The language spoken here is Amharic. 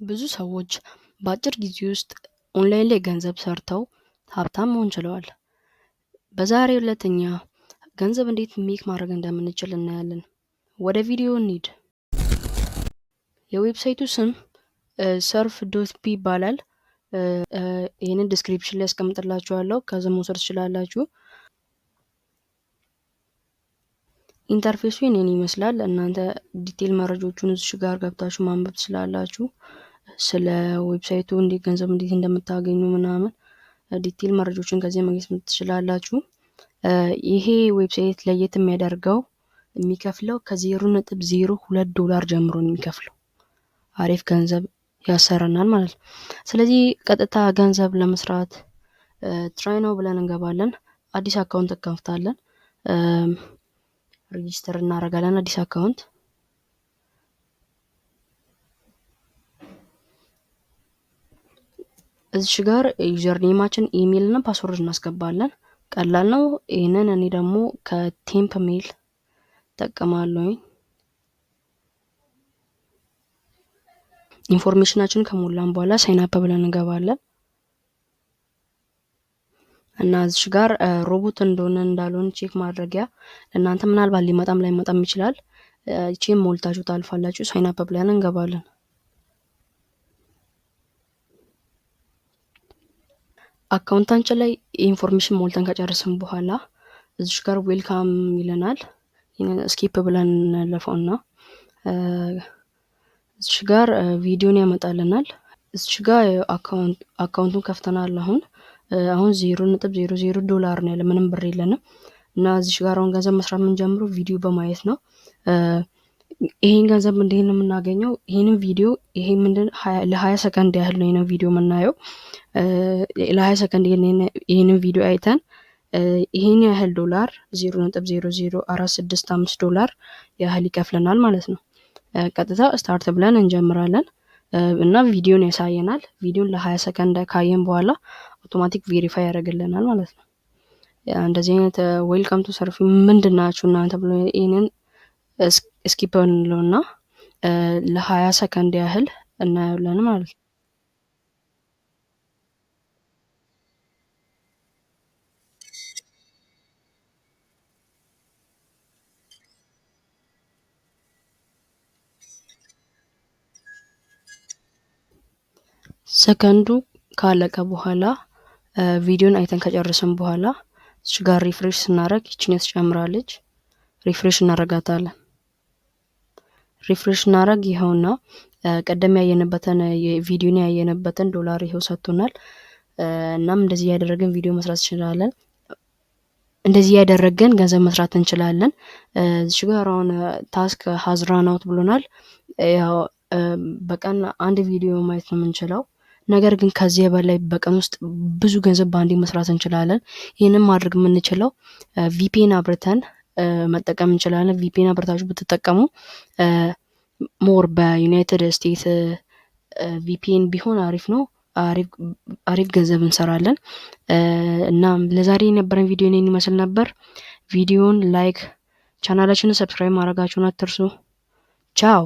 ብዙ ሰዎች በአጭር ጊዜ ውስጥ ኦንላይን ላይ ገንዘብ ሰርተው ሀብታም መሆን ችለዋል። በዛሬው ዕለት እኛ ገንዘብ እንዴት ሜክ ማድረግ እንደምንችል እናያለን። ወደ ቪዲዮ እንሂድ። የዌብሳይቱ ስም ሰርፍ ዶት ፒ ይባላል። ይህንን ዲስክሪፕሽን ላይ ያስቀምጥላችኋለሁ፣ ከዛ መውሰድ ትችላላችሁ። ኢንተርፌሱ ይህንን ይመስላል። እናንተ ዲቴል መረጃዎቹን እዚህ ጋር ገብታችሁ ማንበብ ትችላላችሁ። ስለ ዌብሳይቱ እንዴት ገንዘብ እንዴት እንደምታገኙ ምናምን ዲቴል መረጃዎችን ከዚህ ማግኘት ትችላላችሁ። ይሄ ዌብሳይት ለየት የሚያደርገው የሚከፍለው ከ0.02 ጀምሮ ነው የሚከፍለው። አሪፍ ገንዘብ ያሰረናል ማለት ነው። ስለዚህ ቀጥታ ገንዘብ ለመስራት ትራይ ነው ብለን እንገባለን። አዲስ አካውንት እንከፍታለን። ሬጂስተር እናደርጋለን አዲስ አካውንት። እዚሽ ጋር ዩዘር ኔማችን ኢሜይል እና ፓስወርድ እናስገባለን። ቀላል ነው። ይህንን እኔ ደግሞ ከቴምፕ ሜል እጠቀማለሁ። ኢንፎርሜሽናችን ከሞላን በኋላ ሳይን አፕ ብለን እንገባለን እና እዚሽ ጋር ሮቦት እንደሆነ እንዳልሆነ ቼክ ማድረጊያ እናንተ ምናልባት ሊመጣም ላይመጣም ይችላል። ይቺን ሞልታችሁ ታልፋላችሁ። ሳይን አፕ ብለን እንገባለን። አካውንታችን ላይ ኢንፎርሜሽን ሞልተን ከጨረስን በኋላ እዚሽ ጋር ዌልካም ይለናል። ይሄን ስኪፕ ብለን እንለፈውና እዚሽ ጋር ቪዲዮን ያመጣልናል። እዚሽ ጋር አካውንቱን ከፍተናል። አሁን $0.00 ነው ያለ፣ ምንም ብር የለንም እና እዚሽ ጋር አሁን ገንዘብ መስራት የምንጀምረው ቪዲዮ በማየት ነው። ይሄን ገንዘብ እንዴት ነው የምናገኘው? ይሄንን ቪዲዮ ይሄ ምንድን ለ20 ሰከንድ ያህል ነው ይሄንን ቪዲዮ የምናየው። ለ20 ሰከንድ ይሄንን ቪዲዮ አይተን ይሄን ያህል ዶላር $0.00465 ያህል ይከፍለናል ማለት ነው። ቀጥታ ስታርት ብለን እንጀምራለን እና ቪዲዮን ያሳየናል። ቪዲዮን ለ20 ሰከንድ ካየን በኋላ አውቶማቲክ ቬሪፋይ ያደርግልናል ማለት ነው። እንደዚህ አይነት ዌልካም ቱ ሰርፍ ምንድናችሁ እናንተ ብሎ ይሄንን ስኪፕ እንለውና ለ20 ሰከንድ ያህል እናያለን ማለት ነው። ሰከንዱ ካለቀ በኋላ ቪዲዮን አይተን ከጨረስን በኋላ እሺ ጋር ሪፍሬሽ ስናደርግ ይችን ያስጨምራለች። ሪፍሬሽ እናደርጋታለን። ሪፍሬሽ እናደርግ ይኸውና ቀደም ያየንበትን የቪዲዮን ያየንበትን ዶላር ይኸው ሰጥቶናል። እናም እንደዚህ ያደረግን ቪዲዮ መስራት እንችላለን። እንደዚህ ያደረግን ገንዘብ መስራት እንችላለን። እዚህ ጋር አሁን ታስክ ሃዝ ራን አውት ብሎናል። ያው በቀን አንድ ቪዲዮ ማየት ነው የምንችለው። ነገር ግን ከዚህ በላይ በቀን ውስጥ ብዙ ገንዘብ በአንዴ መስራት እንችላለን። ይህንን ማድረግ የምንችለው ቪፒኤን አብርተን መጠቀም እንችላለን። ቪፒኤን አብርታችሁ ብትጠቀሙ ሞር በዩናይትድ ስቴትስ ቪፒኤን ቢሆን አሪፍ ነው። አሪፍ ገንዘብ እንሰራለን። እና ለዛሬ የነበረን ቪዲዮ እኔን ይመስል ነበር። ቪዲዮን ላይክ፣ ቻናላችንን ሰብስክራይብ ማድረጋችሁን አትርሱ። ቻው።